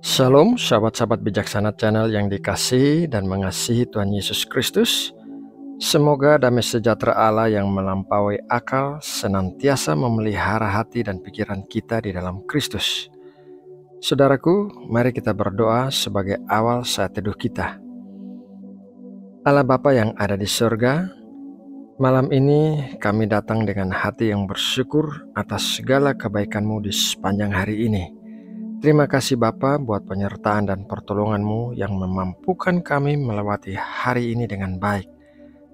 Shalom, sahabat-sahabat bijaksana channel yang dikasihi dan mengasihi Tuhan Yesus Kristus. Semoga damai sejahtera Allah yang melampaui akal senantiasa memelihara hati dan pikiran kita di dalam Kristus. Saudaraku, mari kita berdoa sebagai awal saat teduh kita. Allah Bapa yang ada di surga, malam ini kami datang dengan hati yang bersyukur atas segala kebaikan-Mu di sepanjang hari ini. Terima kasih Bapa buat penyertaan dan pertolongan-Mu yang memampukan kami melewati hari ini dengan baik.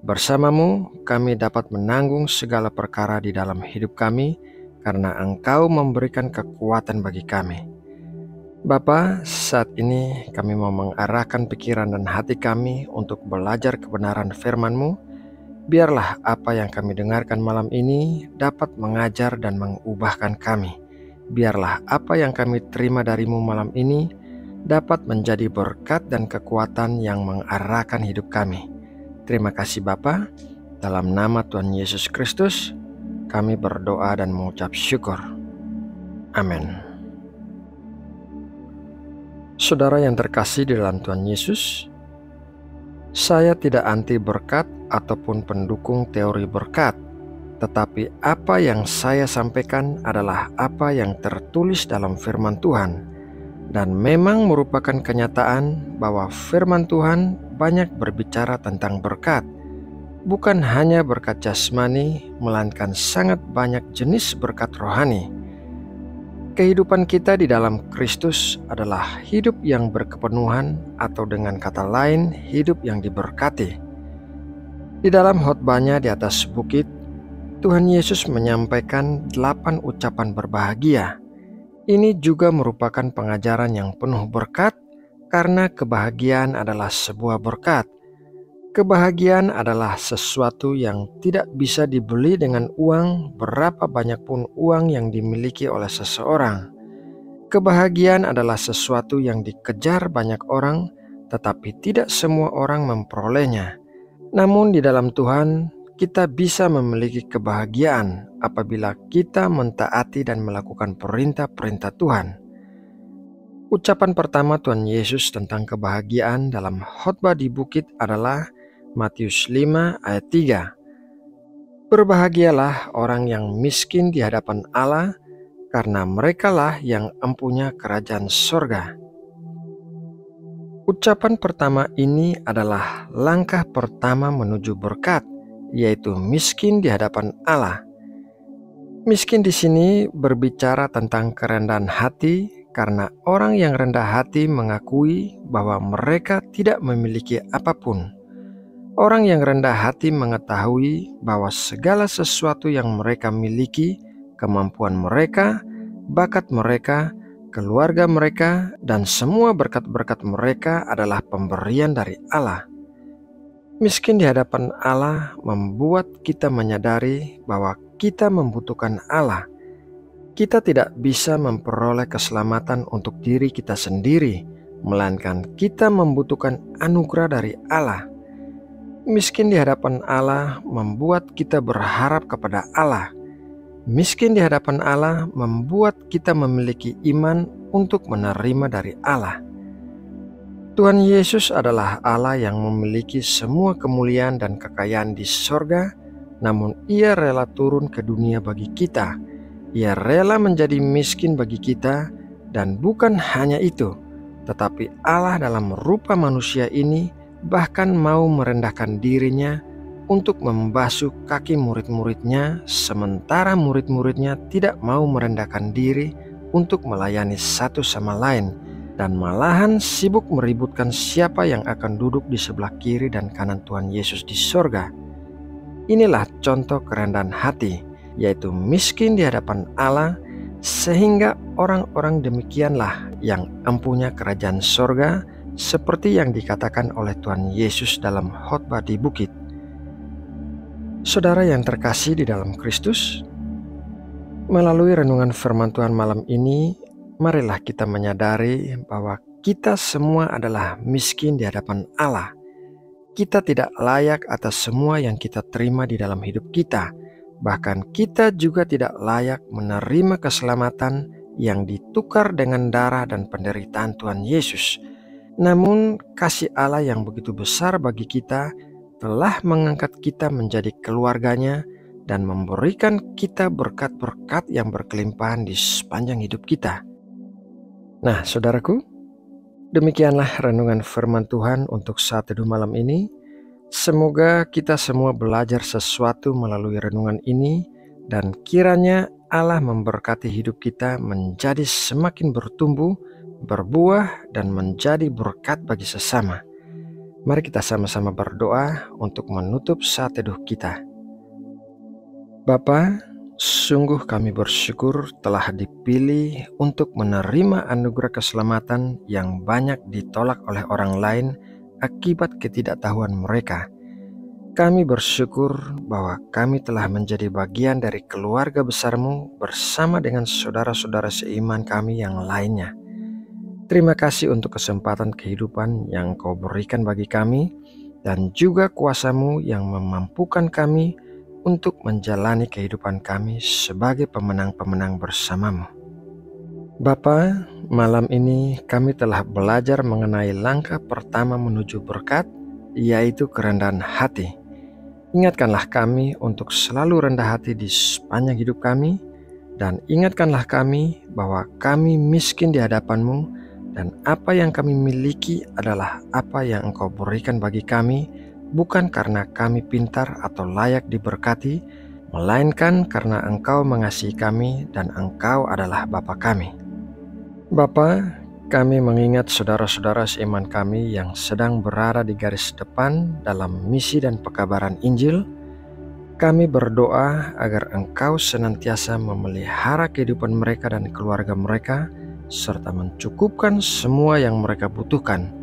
Bersama-Mu kami dapat menanggung segala perkara di dalam hidup kami karena Engkau memberikan kekuatan bagi kami. Bapa, saat ini kami mau mengarahkan pikiran dan hati kami untuk belajar kebenaran firman-Mu. Biarlah apa yang kami dengarkan malam ini dapat mengajar dan mengubahkan kami. Biarlah apa yang kami terima dari-Mu malam ini dapat menjadi berkat dan kekuatan yang mengarahkan hidup kami. Terima kasih Bapa, dalam nama Tuhan Yesus Kristus kami berdoa dan mengucap syukur. Amin. Saudara yang terkasih di dalam Tuhan Yesus, saya tidak anti berkat ataupun pendukung teori berkat. Tetapi apa yang saya sampaikan adalah apa yang tertulis dalam firman Tuhan. Dan memang merupakan kenyataan bahwa firman Tuhan banyak berbicara tentang berkat. Bukan hanya berkat jasmani, melainkan sangat banyak jenis berkat rohani. Kehidupan kita di dalam Kristus adalah hidup yang berkepenuhan, atau dengan kata lain, hidup yang diberkati. Di dalam khotbahnya di atas bukit, Tuhan Yesus menyampaikan 8 ucapan berbahagia. Ini juga merupakan pengajaran yang penuh berkat karena kebahagiaan adalah sebuah berkat. Kebahagiaan adalah sesuatu yang tidak bisa dibeli dengan uang berapa banyak pun uang yang dimiliki oleh seseorang. Kebahagiaan adalah sesuatu yang dikejar banyak orang, tetapi tidak semua orang memperolehnya. Namun di dalam Tuhan, kita bisa memiliki kebahagiaan apabila kita mentaati dan melakukan perintah-perintah Tuhan. Ucapan pertama Tuhan Yesus tentang kebahagiaan dalam khotbah di bukit adalah Matius 5 ayat 3. Berbahagialah orang yang miskin di hadapan Allah, karena merekalah yang empunya kerajaan surga. Ucapan pertama ini adalah langkah pertama menuju berkat, yaitu miskin di hadapan Allah. Miskin di sini berbicara tentang kerendahan hati, karena orang yang rendah hati mengakui bahwa mereka tidak memiliki apapun. Orang yang rendah hati mengetahui bahwa segala sesuatu yang mereka miliki, kemampuan mereka, bakat mereka, keluarga mereka, dan semua berkat-berkat mereka adalah pemberian dari Allah. Miskin di hadapan Allah membuat kita menyadari bahwa kita membutuhkan Allah. Kita tidak bisa memperoleh keselamatan untuk diri kita sendiri, melainkan kita membutuhkan anugerah dari Allah. Miskin di hadapan Allah membuat kita berharap kepada Allah. Miskin di hadapan Allah membuat kita memiliki iman untuk menerima dari Allah. Tuhan Yesus adalah Allah yang memiliki semua kemuliaan dan kekayaan di sorga, namun Ia rela turun ke dunia bagi kita. Ia rela menjadi miskin bagi kita, dan bukan hanya itu, tetapi Allah dalam rupa manusia ini bahkan mau merendahkan dirinya untuk membasuh kaki murid-muridnya, sementara murid-muridnya tidak mau merendahkan diri untuk melayani satu sama lain, dan malahan sibuk meributkan siapa yang akan duduk di sebelah kiri dan kanan Tuhan Yesus di sorga. Inilah contoh kerendahan hati, yaitu miskin di hadapan Allah, sehingga orang-orang demikianlah yang empunya kerajaan sorga, seperti yang dikatakan oleh Tuhan Yesus dalam khotbah di bukit. Saudara yang terkasih di dalam Kristus, melalui renungan firman Tuhan malam ini, marilah kita menyadari bahwa kita semua adalah miskin di hadapan Allah. kita tidak layak atas semua yang kita terima di dalam hidup kita. Bahkan kita juga tidak layak menerima keselamatan yang ditukar dengan darah dan penderitaan Tuhan Yesus. Namun kasih Allah yang begitu besar bagi kita telah mengangkat kita menjadi keluarganya dan memberikan kita berkat-berkat yang berkelimpahan di sepanjang hidup kita. Nah, saudaraku, demikianlah renungan firman Tuhan untuk saat teduh malam ini. Semoga kita semua belajar sesuatu melalui renungan ini dan kiranya Allah memberkati hidup kita menjadi semakin bertumbuh, berbuah, dan menjadi berkat bagi sesama. Mari kita sama-sama berdoa untuk menutup saat teduh kita. Bapa, sungguh kami bersyukur telah dipilih untuk menerima anugerah keselamatan yang banyak ditolak oleh orang lain akibat ketidaktahuan mereka. Kami bersyukur bahwa kami telah menjadi bagian dari keluarga besar-Mu bersama dengan saudara-saudara seiman kami yang lainnya. Terima kasih untuk kesempatan kehidupan yang Kau berikan bagi kami dan juga kuasa-Mu yang memampukan kami untuk menjalani kehidupan kami sebagai pemenang-pemenang bersama-Mu. Bapa, malam ini kami telah belajar mengenai langkah pertama menuju berkat, yaitu kerendahan hati. Ingatkanlah kami untuk selalu rendah hati di sepanjang hidup kami, dan ingatkanlah kami bahwa kami miskin di hadapan-Mu, dan apa yang kami miliki adalah apa yang Engkau berikan bagi kami, bukan karena kami pintar atau layak diberkati, melainkan karena Engkau mengasihi kami dan Engkau adalah Bapa kami. Bapa, kami mengingat saudara-saudara seiman kami yang sedang berada di garis depan dalam misi dan pekabaran Injil. Kami berdoa agar Engkau senantiasa memelihara kehidupan mereka dan keluarga mereka, serta mencukupkan semua yang mereka butuhkan.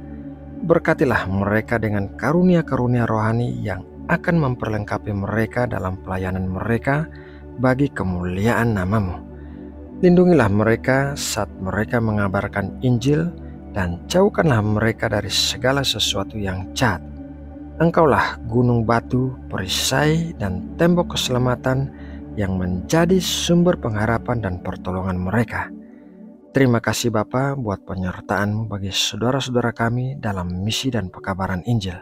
Berkatilah mereka dengan karunia-karunia rohani yang akan memperlengkapi mereka dalam pelayanan mereka bagi kemuliaan nama-Mu. Lindungilah mereka saat mereka mengabarkan Injil dan jauhkanlah mereka dari segala sesuatu yang jahat. Engkaulah gunung batu, perisai, dan tembok keselamatan yang menjadi sumber pengharapan dan pertolongan mereka. Terima kasih Bapa buat penyertaan-Mu bagi saudara-saudara kami dalam misi dan pekabaran Injil.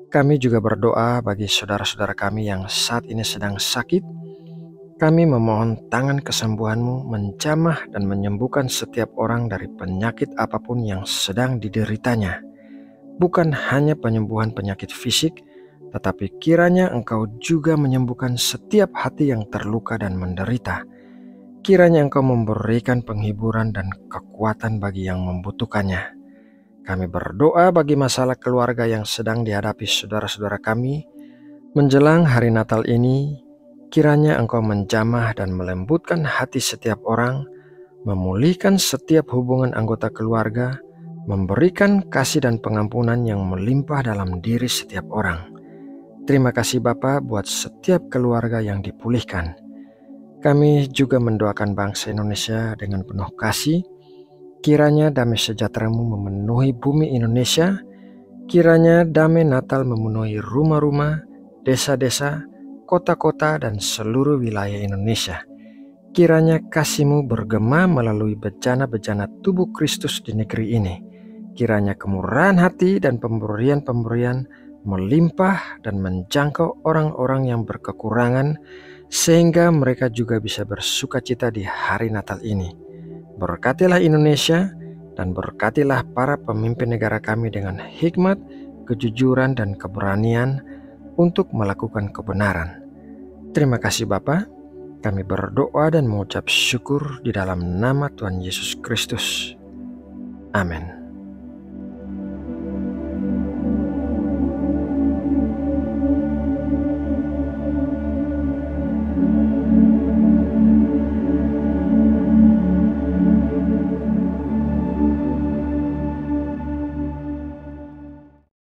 Kami juga berdoa bagi saudara-saudara kami yang saat ini sedang sakit. Kami memohon tangan kesembuhan-Mu menjamah dan menyembuhkan setiap orang dari penyakit apapun yang sedang dideritanya. Bukan hanya penyembuhan penyakit fisik, tetapi kiranya Engkau juga menyembuhkan setiap hati yang terluka dan menderita. Kiranya Engkau memberikan penghiburan dan kekuatan bagi yang membutuhkannya. Kami berdoa bagi masalah keluarga yang sedang dihadapi saudara-saudara kami. Menjelang hari Natal ini, kiranya Engkau menjamah dan melembutkan hati setiap orang, memulihkan setiap hubungan anggota keluarga, memberikan kasih dan pengampunan yang melimpah dalam diri setiap orang. Terima kasih Bapa buat setiap keluarga yang dipulihkan. Kami juga mendoakan bangsa Indonesia dengan penuh kasih. Kiranya damai sejahtera-Mu memenuhi bumi Indonesia. Kiranya damai Natal memenuhi rumah-rumah, desa-desa, kota-kota, dan seluruh wilayah Indonesia. Kiranya kasih-Mu bergema melalui bejana-bejana tubuh Kristus di negeri ini. Kiranya kemurahan hati dan pemberian-pemberian melimpah dan menjangkau orang-orang yang berkekurangan, sehingga mereka juga bisa bersuka cita di hari Natal ini. Berkatilah Indonesia dan berkatilah para pemimpin negara kami dengan hikmat, kejujuran, dan keberanian untuk melakukan kebenaran. Terima kasih Bapa. Kami berdoa dan mengucap syukur di dalam nama Tuhan Yesus Kristus. Amin.